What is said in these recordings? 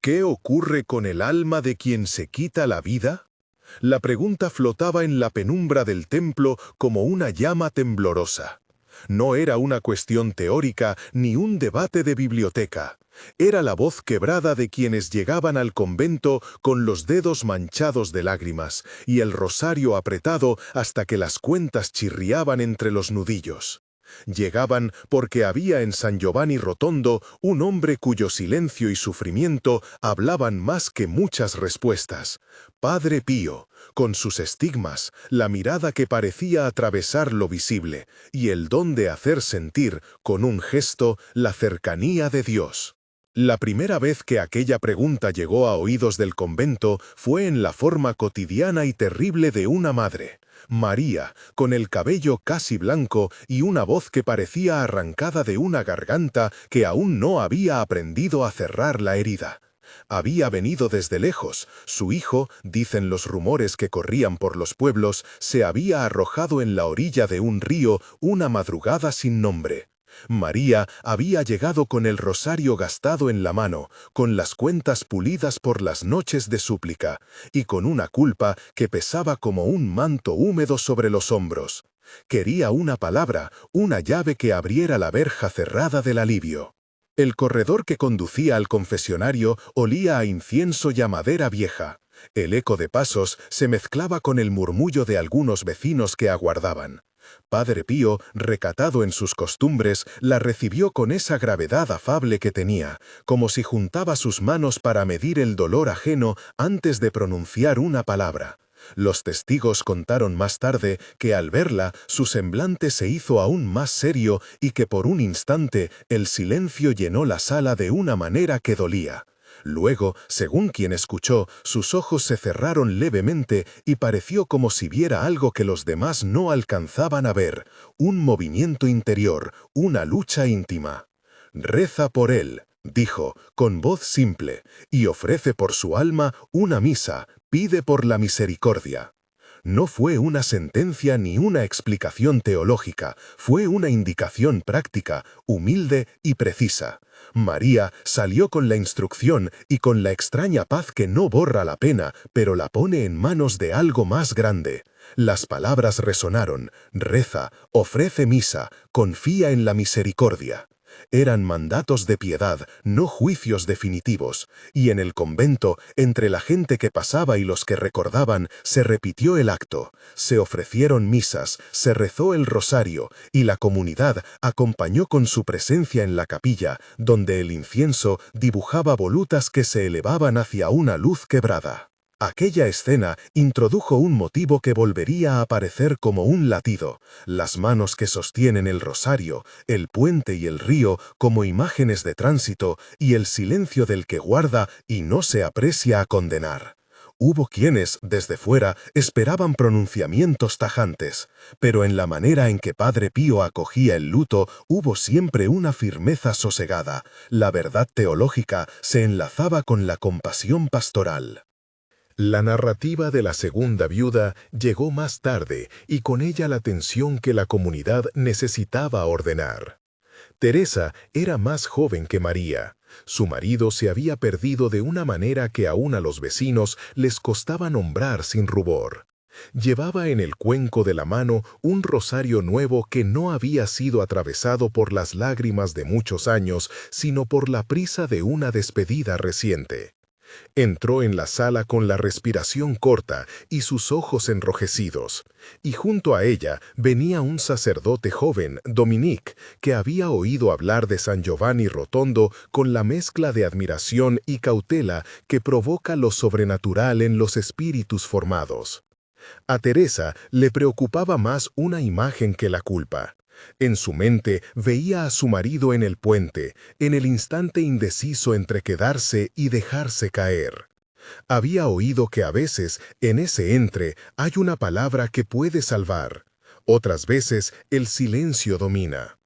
¿Qué ocurre con el alma de quien se quita la vida? La pregunta flotaba en la penumbra del templo como una llama temblorosa. No era una cuestión teórica ni un debate de biblioteca. Era la voz quebrada de quienes llegaban al convento con los dedos manchados de lágrimas y el rosario apretado hasta que las cuentas chirriaban entre los nudillos. Llegaban porque había en San Giovanni Rotondo un hombre cuyo silencio y sufrimiento hablaban más que muchas respuestas. Padre Pío, con sus estigmas, la mirada que parecía atravesar lo visible, y el don de hacer sentir, con un gesto, la cercanía de Dios. La primera vez que aquella pregunta llegó a oídos del convento fue en la forma cotidiana y terrible de una madre. María, con el cabello casi blanco y una voz que parecía arrancada de una garganta que aún no había aprendido a cerrar la herida. Había venido desde lejos. Su hijo, dicen los rumores que corrían por los pueblos, se había arrojado en la orilla de un río una madrugada sin nombre. María había llegado con el rosario gastado en la mano, con las cuentas pulidas por las noches de súplica, y con una culpa que pesaba como un manto húmedo sobre los hombros. Quería una palabra, una llave que abriera la verja cerrada del alivio. El corredor que conducía al confesionario olía a incienso y a madera vieja. El eco de pasos se mezclaba con el murmullo de algunos vecinos que aguardaban. Padre Pío, recatado en sus costumbres, la recibió con esa gravedad afable que tenía, como si juntaba sus manos para medir el dolor ajeno antes de pronunciar una palabra. Los testigos contaron más tarde que al verla su semblante se hizo aún más serio y que por un instante el silencio llenó la sala de una manera que dolía. Luego, según quien escuchó, sus ojos se cerraron levemente y pareció como si viera algo que los demás no alcanzaban a ver, un movimiento interior, una lucha íntima. «Reza por él», dijo, con voz simple, «y ofrece por su alma una misa, pide por la misericordia». No fue una sentencia ni una explicación teológica, fue una indicación práctica, humilde y precisa. María salió con la instrucción y con la extraña paz que no borra la pena, pero la pone en manos de algo más grande. Las palabras resonaron: reza, ofrece misa, confía en la misericordia. Eran mandatos de piedad, no juicios definitivos, y en el convento, entre la gente que pasaba y los que recordaban, se repitió el acto, se ofrecieron misas, se rezó el rosario, y la comunidad acompañó con su presencia en la capilla, donde el incienso dibujaba volutas que se elevaban hacia una luz quebrada. Aquella escena introdujo un motivo que volvería a aparecer como un latido, las manos que sostienen el rosario, el puente y el río como imágenes de tránsito y el silencio del que guarda y no se aprecia a condenar. Hubo quienes, desde fuera, esperaban pronunciamientos tajantes, pero en la manera en que Padre Pío acogía el luto hubo siempre una firmeza sosegada. La verdad teológica se enlazaba con la compasión pastoral. La narrativa de la segunda viuda llegó más tarde y con ella la tensión que la comunidad necesitaba ordenar. Teresa era más joven que María. Su marido se había perdido de una manera que aún a los vecinos les costaba nombrar sin rubor. Llevaba en el cuenco de la mano un rosario nuevo que no había sido atravesado por las lágrimas de muchos años, sino por la prisa de una despedida reciente. Entró en la sala con la respiración corta y sus ojos enrojecidos, y junto a ella venía un sacerdote joven, Dominique, que había oído hablar de San Giovanni Rotondo con la mezcla de admiración y cautela que provoca lo sobrenatural en los espíritus formados. A Teresa le preocupaba más una imagen que la culpa. En su mente veía a su marido en el puente, en el instante indeciso entre quedarse y dejarse caer. Había oído que a veces, en ese entre, hay una palabra que puede salvar. Otras veces, el silencio domina.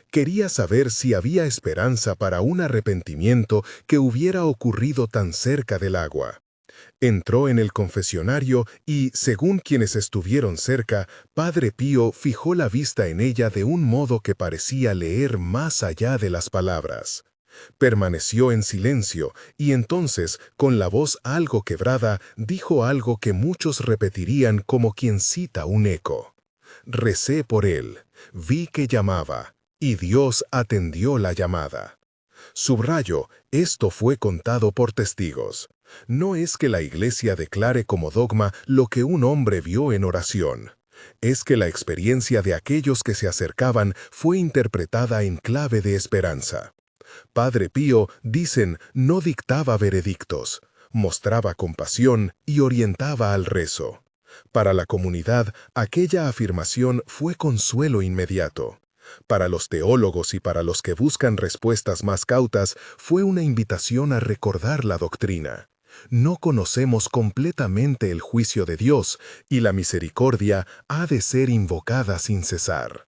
Quería saber si había esperanza para un arrepentimiento que hubiera ocurrido tan cerca del agua. Entró en el confesionario y, según quienes estuvieron cerca, Padre Pío fijó la vista en ella de un modo que parecía leer más allá de las palabras. Permaneció en silencio y entonces, con la voz algo quebrada, dijo algo que muchos repetirían como quien cita un eco. Recé por él, vi que llamaba, y Dios atendió la llamada. Subrayo, esto fue contado por testigos. No es que la Iglesia declare como dogma lo que un hombre vio en oración. Es que la experiencia de aquellos que se acercaban fue interpretada en clave de esperanza. Padre Pío, dicen, no dictaba veredictos, mostraba compasión y orientaba al rezo. Para la comunidad, aquella afirmación fue consuelo inmediato. Para los teólogos y para los que buscan respuestas más cautas, fue una invitación a recordar la doctrina. No conocemos completamente el juicio de Dios y la misericordia ha de ser invocada sin cesar.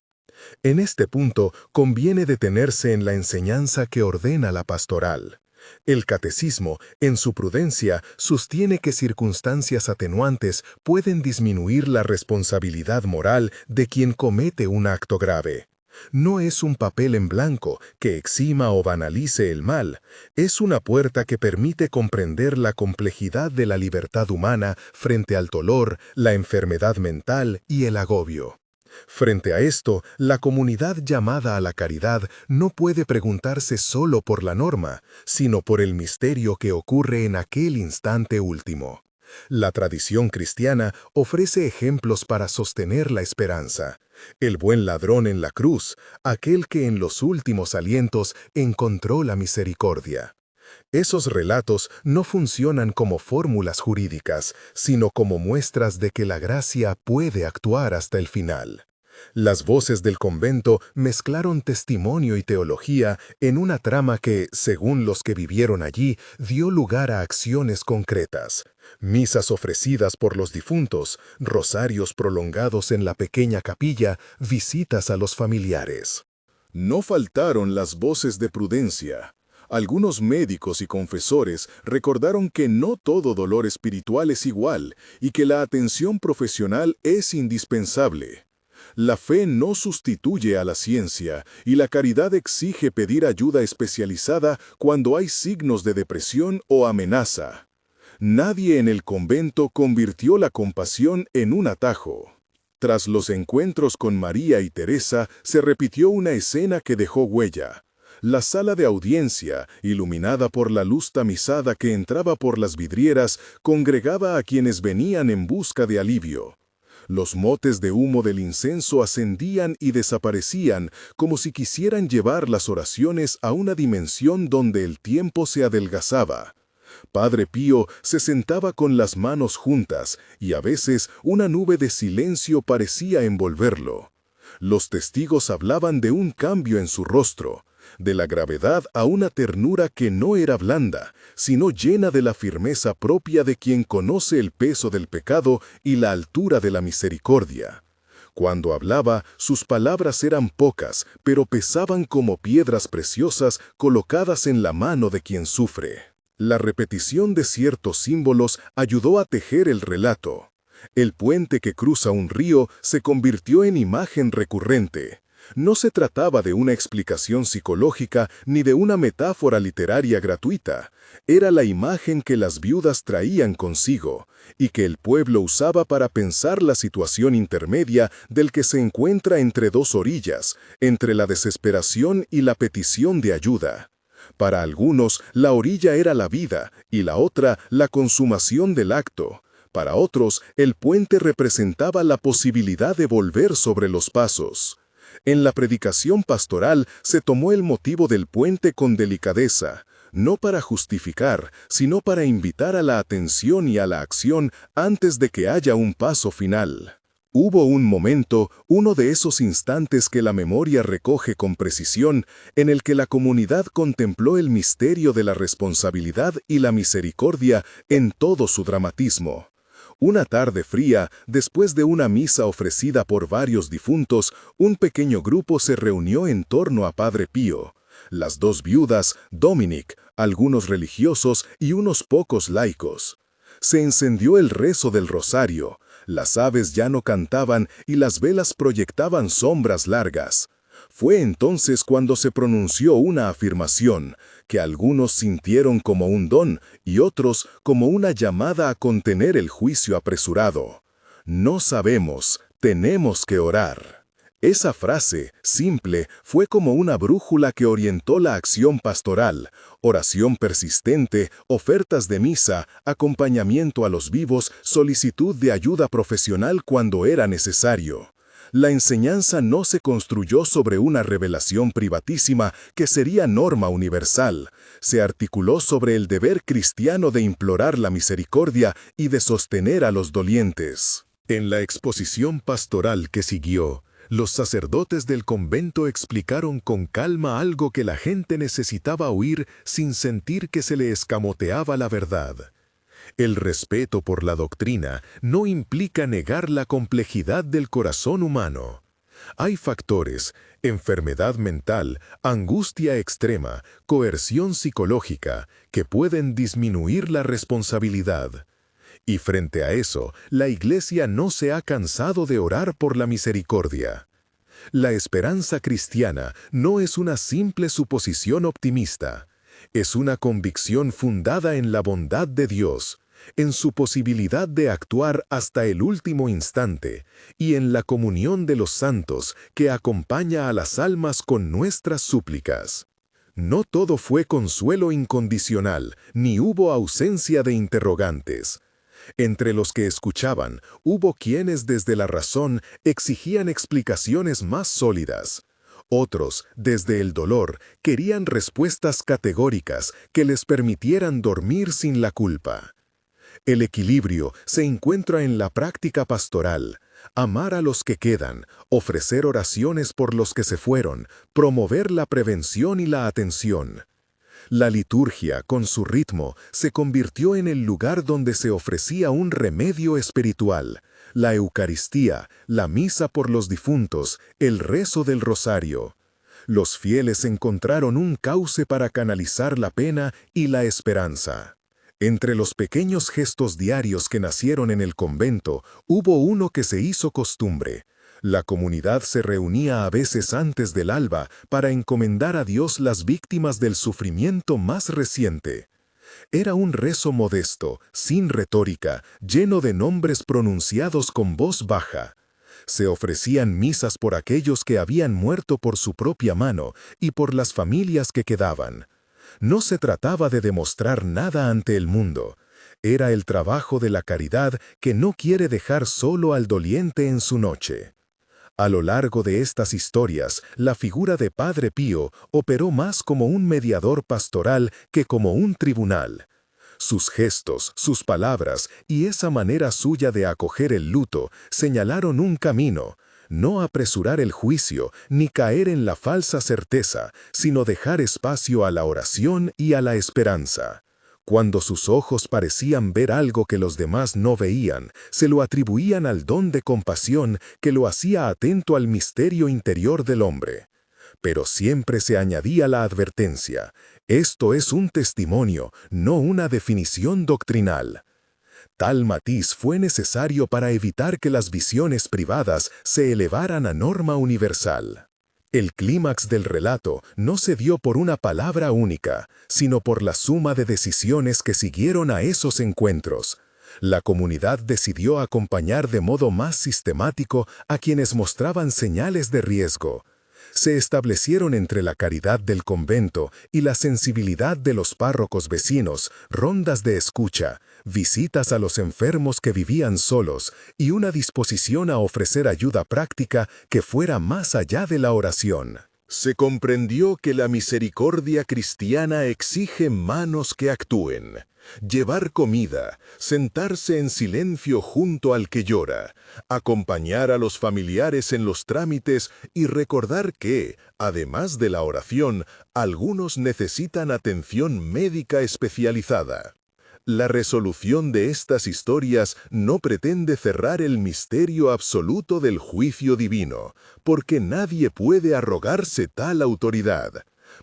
En este punto conviene detenerse en la enseñanza que ordena la pastoral. El catecismo, en su prudencia, sostiene que circunstancias atenuantes pueden disminuir la responsabilidad moral de quien comete un acto grave. No es un papel en blanco que exima o banalice el mal, es una puerta que permite comprender la complejidad de la libertad humana frente al dolor, la enfermedad mental y el agobio. Frente a esto, la comunidad llamada a la caridad no puede preguntarse solo por la norma, sino por el misterio que ocurre en aquel instante último. La tradición cristiana ofrece ejemplos para sostener la esperanza. El buen ladrón en la cruz, aquel que en los últimos alientos encontró la misericordia. Esos relatos no funcionan como fórmulas jurídicas, sino como muestras de que la gracia puede actuar hasta el final. Las voces del convento mezclaron testimonio y teología en una trama que, según los que vivieron allí, dio lugar a acciones concretas. Misas ofrecidas por los difuntos, rosarios prolongados en la pequeña capilla, visitas a los familiares. No faltaron las voces de prudencia. Algunos médicos y confesores recordaron que no todo dolor espiritual es igual y que la atención profesional es indispensable. La fe no sustituye a la ciencia y la caridad exige pedir ayuda especializada cuando hay signos de depresión o amenaza. Nadie en el convento convirtió la compasión en un atajo. Tras los encuentros con María y Teresa, se repitió una escena que dejó huella. La sala de audiencia, iluminada por la luz tamizada que entraba por las vidrieras, congregaba a quienes venían en busca de alivio. Los motes de humo del incienso ascendían y desaparecían, como si quisieran llevar las oraciones a una dimensión donde el tiempo se adelgazaba. Padre Pío se sentaba con las manos juntas, y a veces una nube de silencio parecía envolverlo. Los testigos hablaban de un cambio en su rostro, de la gravedad a una ternura que no era blanda, sino llena de la firmeza propia de quien conoce el peso del pecado y la altura de la misericordia. Cuando hablaba, sus palabras eran pocas, pero pesaban como piedras preciosas colocadas en la mano de quien sufre. La repetición de ciertos símbolos ayudó a tejer el relato. El puente que cruza un río se convirtió en imagen recurrente. No se trataba de una explicación psicológica ni de una metáfora literaria gratuita. Era la imagen que las viudas traían consigo y que el pueblo usaba para pensar la situación intermedia del que se encuentra entre dos orillas, entre la desesperación y la petición de ayuda. Para algunos, la orilla era la vida y la otra la consumación del acto. Para otros, el puente representaba la posibilidad de volver sobre los pasos. En la predicación pastoral se tomó el motivo del puente con delicadeza, no para justificar, sino para invitar a la atención y a la acción antes de que haya un paso final. Hubo un momento, uno de esos instantes que la memoria recoge con precisión, en el que la comunidad contempló el misterio de la responsabilidad y la misericordia en todo su dramatismo. Una tarde fría, después de una misa ofrecida por varios difuntos, un pequeño grupo se reunió en torno a Padre Pío. Las dos viudas, Dominic, algunos religiosos y unos pocos laicos. Se encendió el rezo del rosario, las aves ya no cantaban y las velas proyectaban sombras largas. Fue entonces cuando se pronunció una afirmación que algunos sintieron como un don y otros como una llamada a contener el juicio apresurado. No sabemos, tenemos que orar. Esa frase, simple, fue como una brújula que orientó la acción pastoral: oración persistente, ofertas de misa, acompañamiento a los vivos, solicitud de ayuda profesional cuando era necesario. La enseñanza no se construyó sobre una revelación privatísima que sería norma universal. Se articuló sobre el deber cristiano de implorar la misericordia y de sostener a los dolientes. En la exposición pastoral que siguió, los sacerdotes del convento explicaron con calma algo que la gente necesitaba oír sin sentir que se le escamoteaba la verdad. El respeto por la doctrina no implica negar la complejidad del corazón humano. Hay factores: enfermedad mental, angustia extrema, coerción psicológica, que pueden disminuir la responsabilidad. Y frente a eso, la Iglesia no se ha cansado de orar por la misericordia. La esperanza cristiana no es una simple suposición optimista. Es una convicción fundada en la bondad de Dios, en su posibilidad de actuar hasta el último instante, y en la comunión de los santos que acompaña a las almas con nuestras súplicas. No todo fue consuelo incondicional, ni hubo ausencia de interrogantes. Entre los que escuchaban, hubo quienes desde la razón exigían explicaciones más sólidas. Otros, desde el dolor, querían respuestas categóricas que les permitieran dormir sin la culpa. El equilibrio se encuentra en la práctica pastoral: amar a los que quedan, ofrecer oraciones por los que se fueron, promover la prevención y la atención. La liturgia, con su ritmo, se convirtió en el lugar donde se ofrecía un remedio espiritual: la Eucaristía, la misa por los difuntos, el rezo del rosario. Los fieles encontraron un cauce para canalizar la pena y la esperanza. Entre los pequeños gestos diarios que nacieron en el convento, hubo uno que se hizo costumbre. La comunidad se reunía a veces antes del alba para encomendar a Dios las víctimas del sufrimiento más reciente. Era un rezo modesto, sin retórica, lleno de nombres pronunciados con voz baja. Se ofrecían misas por aquellos que habían muerto por su propia mano y por las familias que quedaban. No se trataba de demostrar nada ante el mundo. Era el trabajo de la caridad que no quiere dejar solo al doliente en su noche. A lo largo de estas historias, la figura de Padre Pío operó más como un mediador pastoral que como un tribunal. Sus gestos, sus palabras y esa manera suya de acoger el luto señalaron un camino: no apresurar el juicio ni caer en la falsa certeza, sino dejar espacio a la oración y a la esperanza. Cuando sus ojos parecían ver algo que los demás no veían, se lo atribuían al don de compasión que lo hacía atento al misterio interior del hombre. Pero siempre se añadía la advertencia: esto es un testimonio, no una definición doctrinal. Tal matiz fue necesario para evitar que las visiones privadas se elevaran a norma universal. El clímax del relato no se dio por una palabra única, sino por la suma de decisiones que siguieron a esos encuentros. La comunidad decidió acompañar de modo más sistemático a quienes mostraban señales de riesgo. Se establecieron entre la caridad del convento y la sensibilidad de los párrocos vecinos rondas de escucha, visitas a los enfermos que vivían solos y una disposición a ofrecer ayuda práctica que fuera más allá de la oración. Se comprendió que la misericordia cristiana exige manos que actúen. Llevar comida, sentarse en silencio junto al que llora, acompañar a los familiares en los trámites y recordar que, además de la oración, algunos necesitan atención médica especializada. La resolución de estas historias no pretende cerrar el misterio absoluto del juicio divino, porque nadie puede arrogarse tal autoridad.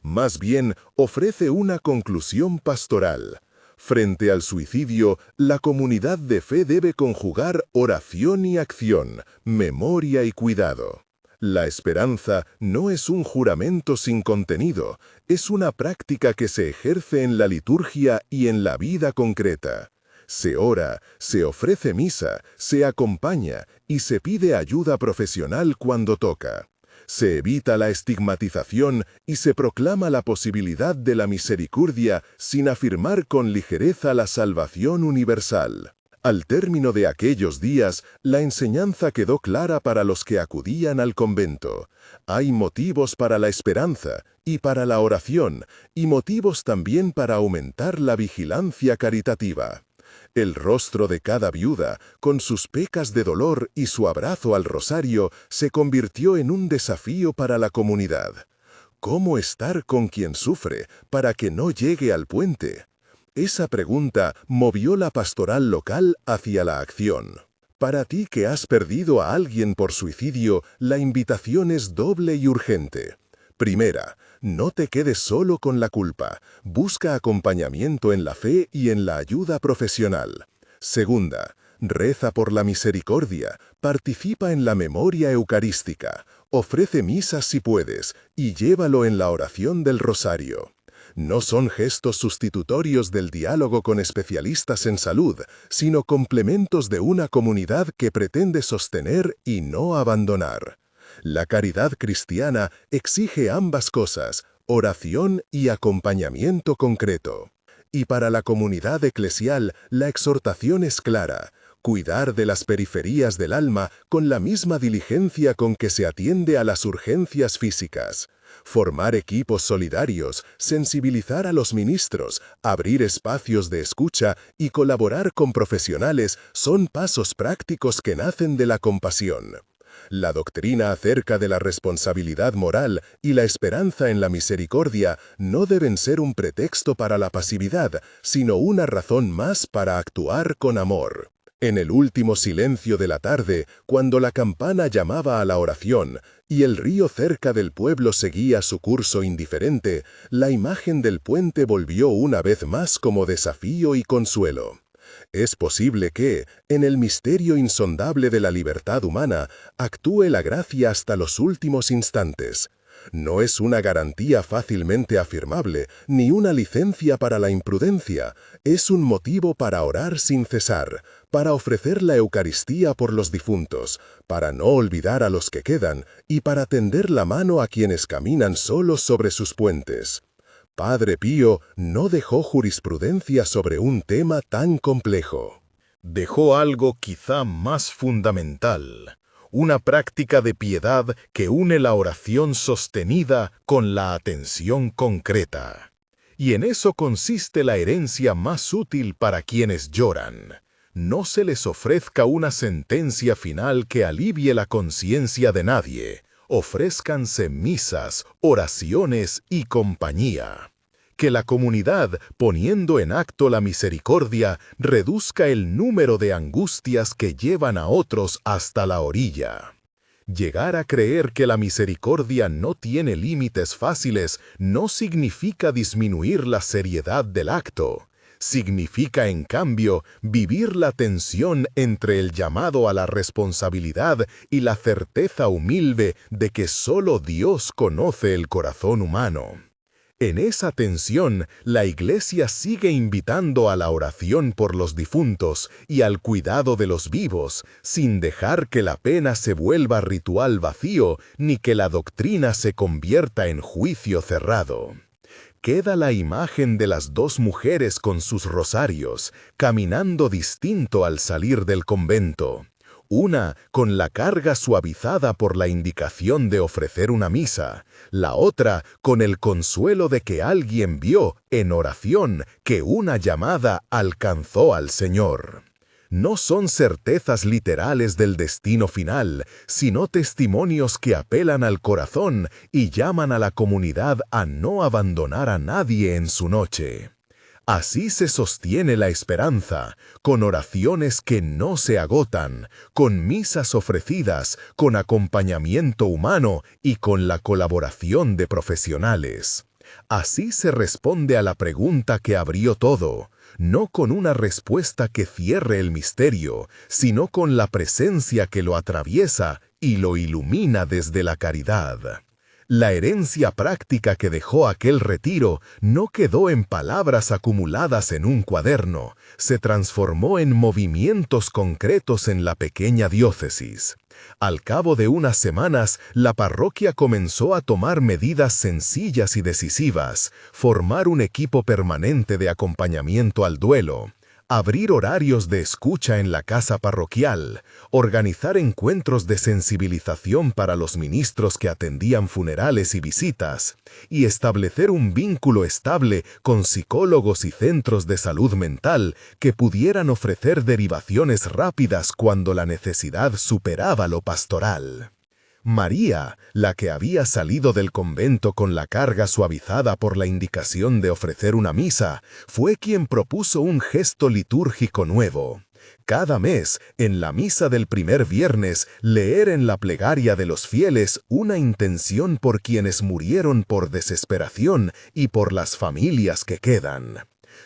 Más bien, ofrece una conclusión pastoral. Frente al suicidio, la comunidad de fe debe conjugar oración y acción, memoria y cuidado. La esperanza no es un juramento sin contenido, es una práctica que se ejerce en la liturgia y en la vida concreta. Se ora, se ofrece misa, se acompaña y se pide ayuda profesional cuando toca. Se evita la estigmatización y se proclama la posibilidad de la misericordia sin afirmar con ligereza la salvación universal. Al término de aquellos días, la enseñanza quedó clara para los que acudían al convento. Hay motivos para la esperanza y para la oración, y motivos también para aumentar la vigilancia caritativa. El rostro de cada viuda, con sus pecas de dolor y su abrazo al rosario, se convirtió en un desafío para la comunidad. ¿Cómo estar con quien sufre para que no llegue al puente? Esa pregunta movió la pastoral local hacia la acción. Para ti que has perdido a alguien por suicidio, la invitación es doble y urgente. Primera, no te quedes solo con la culpa. Busca acompañamiento en la fe y en la ayuda profesional. Segunda, reza por la misericordia, participa en la memoria eucarística, ofrece misas si puedes y llévalo en la oración del rosario. No son gestos sustitutorios del diálogo con especialistas en salud, sino complementos de una comunidad que pretende sostener y no abandonar. La caridad cristiana exige ambas cosas, oración y acompañamiento concreto. Y para la comunidad eclesial, la exhortación es clara: cuidar de las periferias del alma con la misma diligencia con que se atiende a las urgencias físicas. Formar equipos solidarios, sensibilizar a los ministros, abrir espacios de escucha y colaborar con profesionales son pasos prácticos que nacen de la compasión. La doctrina acerca de la responsabilidad moral y la esperanza en la misericordia no deben ser un pretexto para la pasividad, sino una razón más para actuar con amor. En el último silencio de la tarde, cuando la campana llamaba a la oración y el río cerca del pueblo seguía su curso indiferente, la imagen del puente volvió una vez más como desafío y consuelo. Es posible que, en el misterio insondable de la libertad humana, actúe la gracia hasta los últimos instantes. No es una garantía fácilmente afirmable, ni una licencia para la imprudencia, es un motivo para orar sin cesar, para ofrecer la Eucaristía por los difuntos, para no olvidar a los que quedan y para tender la mano a quienes caminan solos sobre sus puentes. Padre Pío no dejó jurisprudencia sobre un tema tan complejo. Dejó algo quizá más fundamental: una práctica de piedad que une la oración sostenida con la atención concreta. Y en eso consiste la herencia más útil para quienes lloran. No se les ofrezca una sentencia final que alivie la conciencia de nadie. Ofrézcanse misas, oraciones y compañía. Que la comunidad, poniendo en acto la misericordia, reduzca el número de angustias que llevan a otros hasta la orilla. Llegar a creer que la misericordia no tiene límites fáciles no significa disminuir la seriedad del acto. Significa, en cambio, vivir la tensión entre el llamado a la responsabilidad y la certeza humilde de que solo Dios conoce el corazón humano. En esa tensión, la Iglesia sigue invitando a la oración por los difuntos y al cuidado de los vivos, sin dejar que la pena se vuelva ritual vacío ni que la doctrina se convierta en juicio cerrado. Queda la imagen de las dos mujeres con sus rosarios, caminando distinto al salir del convento. Una con la carga suavizada por la indicación de ofrecer una misa, la otra con el consuelo de que alguien vio, en oración, que una llamada alcanzó al Señor. No son certezas literales del destino final, sino testimonios que apelan al corazón y llaman a la comunidad a no abandonar a nadie en su noche. Así se sostiene la esperanza, con oraciones que no se agotan, con misas ofrecidas, con acompañamiento humano y con la colaboración de profesionales. Así se responde a la pregunta que abrió todo, no con una respuesta que cierre el misterio, sino con la presencia que lo atraviesa y lo ilumina desde la caridad. La herencia práctica que dejó aquel retiro no quedó en palabras acumuladas en un cuaderno, se transformó en movimientos concretos en la pequeña diócesis. Al cabo de unas semanas, la parroquia comenzó a tomar medidas sencillas y decisivas, formar un equipo permanente de acompañamiento al duelo, abrir horarios de escucha en la casa parroquial, organizar encuentros de sensibilización para los ministros que atendían funerales y visitas, y establecer un vínculo estable con psicólogos y centros de salud mental que pudieran ofrecer derivaciones rápidas cuando la necesidad superaba lo pastoral. María, la que había salido del convento con la carga suavizada por la indicación de ofrecer una misa, fue quien propuso un gesto litúrgico nuevo. Cada mes, en la misa del primer viernes, leer en la plegaria de los fieles una intención por quienes murieron por desesperación y por las familias que quedan.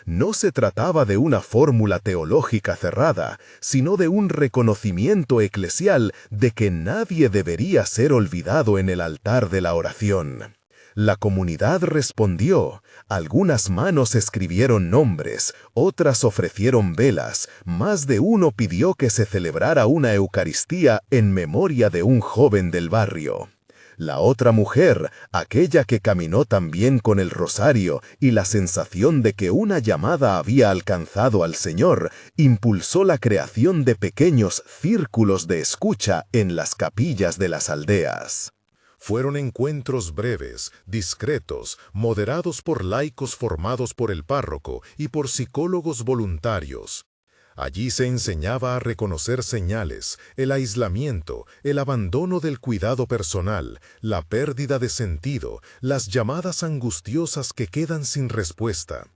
No se trataba de una fórmula teológica cerrada, sino de un reconocimiento eclesial de que nadie debería ser olvidado en el altar de la oración. La comunidad respondió, algunas manos escribieron nombres, otras ofrecieron velas, más de uno pidió que se celebrara una Eucaristía en memoria de un joven del barrio. La otra mujer, aquella que caminó también con el rosario y la sensación de que una llamada había alcanzado al Señor, impulsó la creación de pequeños círculos de escucha en las capillas de las aldeas. Fueron encuentros breves, discretos, moderados por laicos formados por el párroco y por psicólogos voluntarios. Allí se enseñaba a reconocer señales, el aislamiento, el abandono del cuidado personal, la pérdida de sentido, las llamadas angustiosas que quedan sin respuesta.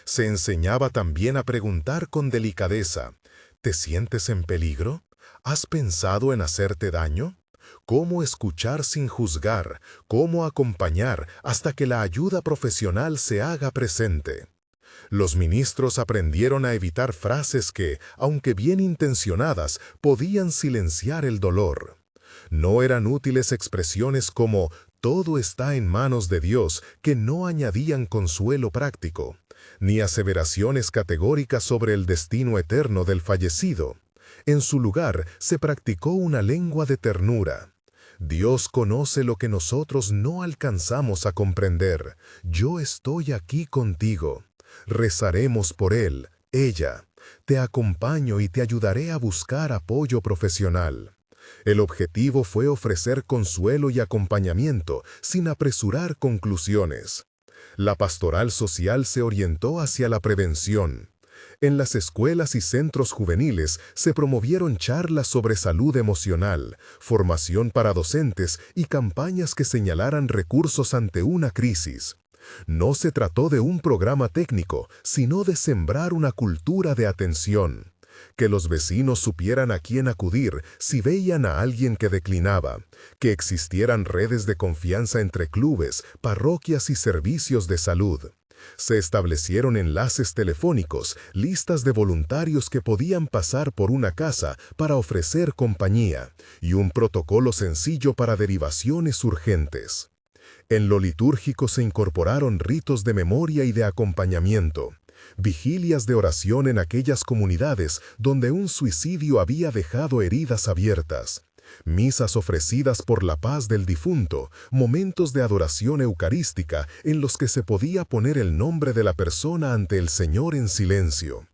Se enseñaba también a preguntar con delicadeza, ¿te sientes en peligro? ¿Has pensado en hacerte daño? Cómo escuchar sin juzgar, cómo acompañar hasta que la ayuda profesional se haga presente. Los ministros aprendieron a evitar frases que, aunque bien intencionadas, podían silenciar el dolor. No eran útiles expresiones como «todo está en manos de Dios» que no añadían consuelo práctico, ni aseveraciones categóricas sobre el destino eterno del fallecido. En su lugar se practicó una lengua de ternura. Dios conoce lo que nosotros no alcanzamos a comprender. Yo estoy aquí contigo. Rezaremos por él, ella. Te acompaño y te ayudaré a buscar apoyo profesional. El objetivo fue ofrecer consuelo y acompañamiento sin apresurar conclusiones. La pastoral social se orientó hacia la prevención. En las escuelas y centros juveniles se promovieron charlas sobre salud emocional, formación para docentes y campañas que señalaran recursos ante una crisis. No se trató de un programa técnico, sino de sembrar una cultura de atención. Que los vecinos supieran a quién acudir si veían a alguien que declinaba, que existieran redes de confianza entre clubes, parroquias y servicios de salud. Se establecieron enlaces telefónicos, listas de voluntarios que podían pasar por una casa para ofrecer compañía, y un protocolo sencillo para derivaciones urgentes. En lo litúrgico se incorporaron ritos de memoria y de acompañamiento, vigilias de oración en aquellas comunidades donde un suicidio había dejado heridas abiertas, misas ofrecidas por la paz del difunto, momentos de adoración eucarística en los que se podía poner el nombre de la persona ante el Señor en silencio.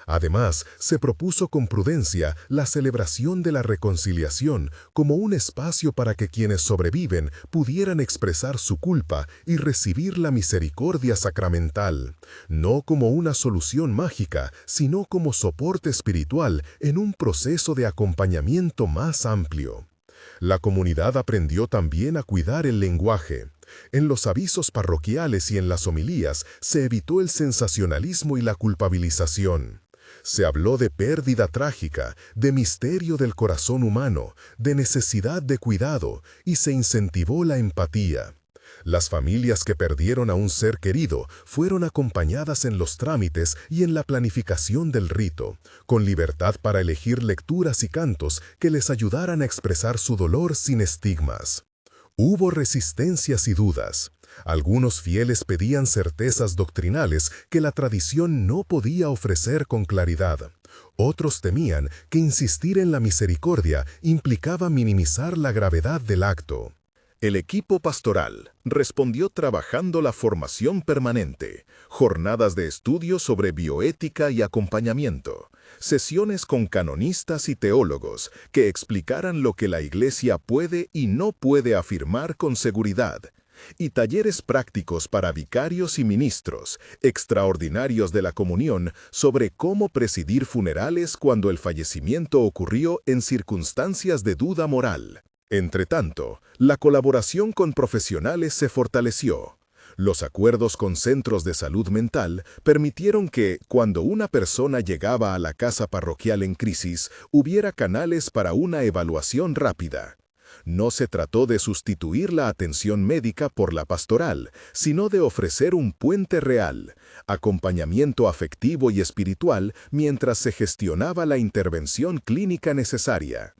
Además, se propuso con prudencia la celebración de la reconciliación como un espacio para que quienes sobreviven pudieran expresar su culpa y recibir la misericordia sacramental, no como una solución mágica, sino como soporte espiritual en un proceso de acompañamiento más amplio. La comunidad aprendió también a cuidar el lenguaje. En los avisos parroquiales y en las homilías se evitó el sensacionalismo y la culpabilización. Se habló de pérdida trágica, de misterio del corazón humano, de necesidad de cuidado, y se incentivó la empatía. Las familias que perdieron a un ser querido fueron acompañadas en los trámites y en la planificación del rito, con libertad para elegir lecturas y cantos que les ayudaran a expresar su dolor sin estigmas. Hubo resistencias y dudas. Algunos fieles pedían certezas doctrinales que la tradición no podía ofrecer con claridad. Otros temían que insistir en la misericordia implicaba minimizar la gravedad del acto. El equipo pastoral respondió trabajando la formación permanente, jornadas de estudio sobre bioética y acompañamiento, sesiones con canonistas y teólogos que explicaran lo que la Iglesia puede y no puede afirmar con seguridad, y talleres prácticos para vicarios y ministros, extraordinarios de la comunión, sobre cómo presidir funerales cuando el fallecimiento ocurrió en circunstancias de duda moral. Entretanto, la colaboración con profesionales se fortaleció. Los acuerdos con centros de salud mental permitieron que, cuando una persona llegaba a la casa parroquial en crisis, hubiera canales para una evaluación rápida. No se trató de sustituir la atención médica por la pastoral, sino de ofrecer un puente real, acompañamiento afectivo y espiritual mientras se gestionaba la intervención clínica necesaria.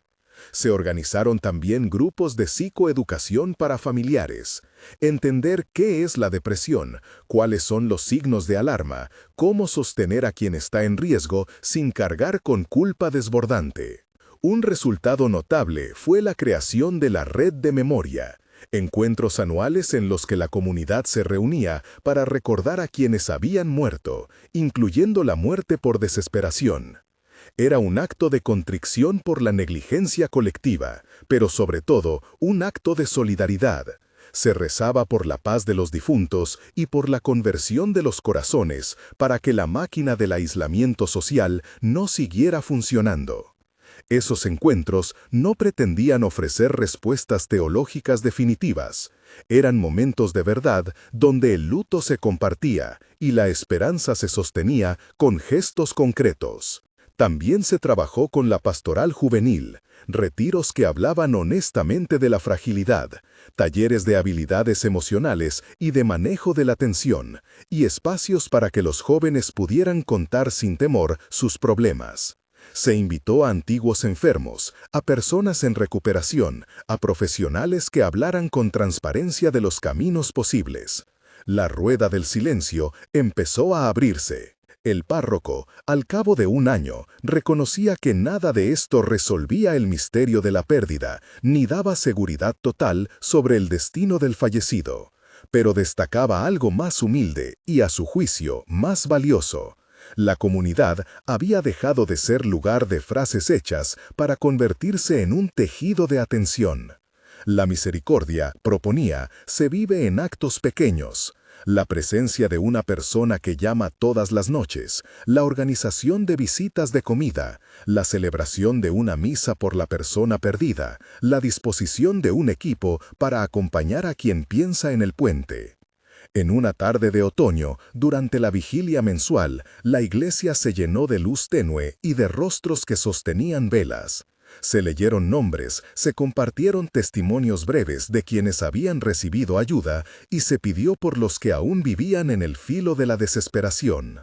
Se organizaron también grupos de psicoeducación para familiares. Entender qué es la depresión, cuáles son los signos de alarma, cómo sostener a quien está en riesgo sin cargar con culpa desbordante. Un resultado notable fue la creación de la Red de Memoria, encuentros anuales en los que la comunidad se reunía para recordar a quienes habían muerto, incluyendo la muerte por desesperación. Era un acto de contrición por la negligencia colectiva, pero sobre todo un acto de solidaridad. Se rezaba por la paz de los difuntos y por la conversión de los corazones para que la máquina del aislamiento social no siguiera funcionando. Esos encuentros no pretendían ofrecer respuestas teológicas definitivas. Eran momentos de verdad donde el luto se compartía y la esperanza se sostenía con gestos concretos. También se trabajó con la pastoral juvenil, retiros que hablaban honestamente de la fragilidad, talleres de habilidades emocionales y de manejo de la tensión, y espacios para que los jóvenes pudieran contar sin temor sus problemas. Se invitó a antiguos enfermos, a personas en recuperación, a profesionales que hablaran con transparencia de los caminos posibles. La rueda del silencio empezó a abrirse. El párroco, al cabo de un año, reconocía que nada de esto resolvía el misterio de la pérdida, ni daba seguridad total sobre el destino del fallecido, pero destacaba algo más humilde y, a su juicio, más valioso. La comunidad había dejado de ser lugar de frases hechas para convertirse en un tejido de atención. La misericordia, proponía, se vive en actos pequeños. La presencia de una persona que llama todas las noches, la organización de visitas de comida, la celebración de una misa por la persona perdida, la disposición de un equipo para acompañar a quien piensa en el puente. En una tarde de otoño, durante la vigilia mensual, la iglesia se llenó de luz tenue y de rostros que sostenían velas. Se leyeron nombres, se compartieron testimonios breves de quienes habían recibido ayuda y se pidió por los que aún vivían en el filo de la desesperación.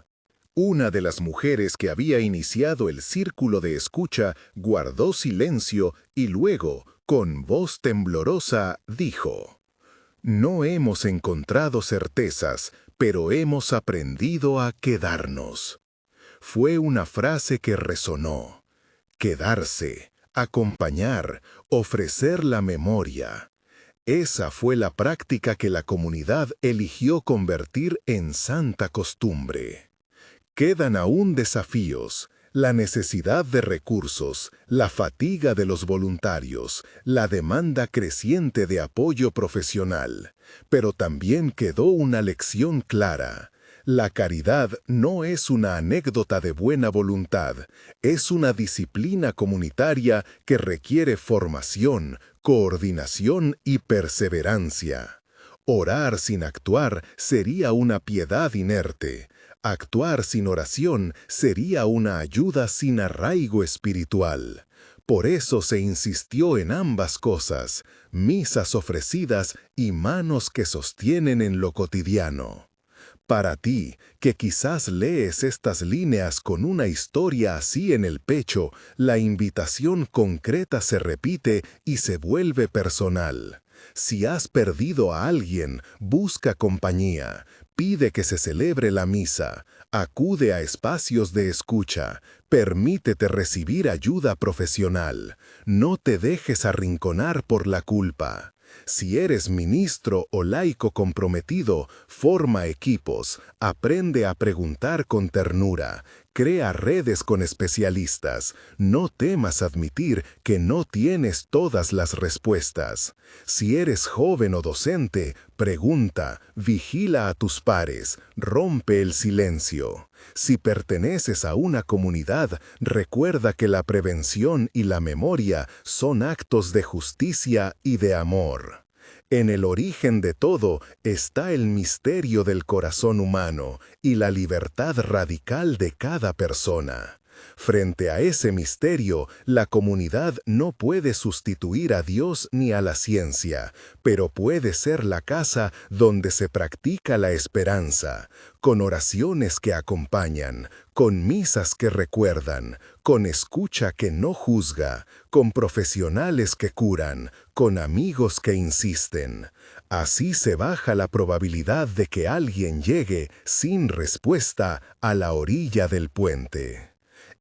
Una de las mujeres que había iniciado el círculo de escucha guardó silencio y luego, con voz temblorosa, dijo: «No hemos encontrado certezas, pero hemos aprendido a quedarnos». Fue una frase que resonó. Quedarse. Acompañar, ofrecer la memoria. Esa fue la práctica que la comunidad eligió convertir en santa costumbre. Quedan aún desafíos, la necesidad de recursos, la fatiga de los voluntarios, la demanda creciente de apoyo profesional. Pero también quedó una lección clara. La caridad no es una anécdota de buena voluntad, es una disciplina comunitaria que requiere formación, coordinación y perseverancia. Orar sin actuar sería una piedad inerte. Actuar sin oración sería una ayuda sin arraigo espiritual. Por eso se insistió en ambas cosas, misas ofrecidas y manos que sostienen en lo cotidiano. Para ti, que quizás lees estas líneas con una historia así en el pecho, la invitación concreta se repite y se vuelve personal. Si has perdido a alguien, busca compañía, pide que se celebre la misa, acude a espacios de escucha, permítete recibir ayuda profesional, no te dejes arrinconar por la culpa. Si eres ministro o laico comprometido, forma equipos, aprende a preguntar con ternura, crea redes con especialistas, no temas admitir que no tienes todas las respuestas. Si eres joven o docente, pregunta, vigila a tus pares, rompe el silencio. Si perteneces a una comunidad, recuerda que la prevención y la memoria son actos de justicia y de amor. En el origen de todo está el misterio del corazón humano y la libertad radical de cada persona. Frente a ese misterio, la comunidad no puede sustituir a Dios ni a la ciencia, pero puede ser la casa donde se practica la esperanza, con oraciones que acompañan, con misas que recuerdan, con escucha que no juzga, con profesionales que curan, con amigos que insisten. Así se baja la probabilidad de que alguien llegue sin respuesta a la orilla del puente.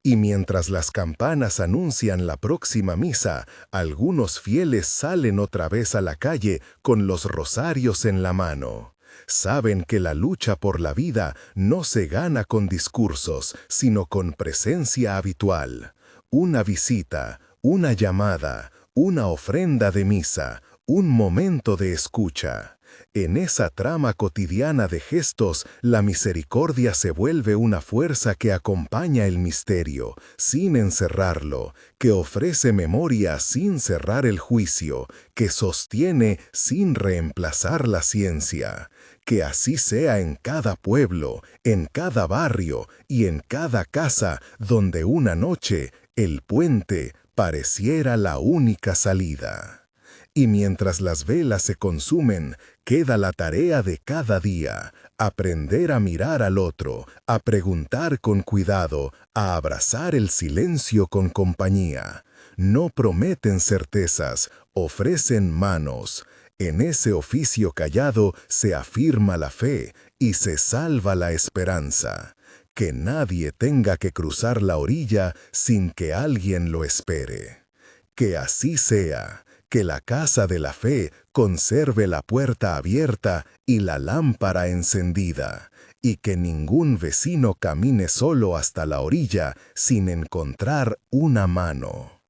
Y mientras las campanas anuncian la próxima misa, algunos fieles salen otra vez a la calle con los rosarios en la mano. Saben que la lucha por la vida no se gana con discursos, sino con presencia habitual. Una visita, una llamada, una ofrenda de misa, un momento de escucha. En esa trama cotidiana de gestos, la misericordia se vuelve una fuerza que acompaña el misterio, sin encerrarlo, que ofrece memoria sin cerrar el juicio, que sostiene sin reemplazar la ciencia. Que así sea en cada pueblo, en cada barrio y en cada casa donde una noche el puente pareciera la única salida. Y mientras las velas se consumen, queda la tarea de cada día, aprender a mirar al otro, a preguntar con cuidado, a abrazar el silencio con compañía. No prometen certezas, ofrecen manos. En ese oficio callado se afirma la fe y se salva la esperanza. Que nadie tenga que cruzar la orilla sin que alguien lo espere. Que así sea. Que la casa de la fe conserve la puerta abierta y la lámpara encendida, y que ningún vecino camine solo hasta la orilla sin encontrar una mano.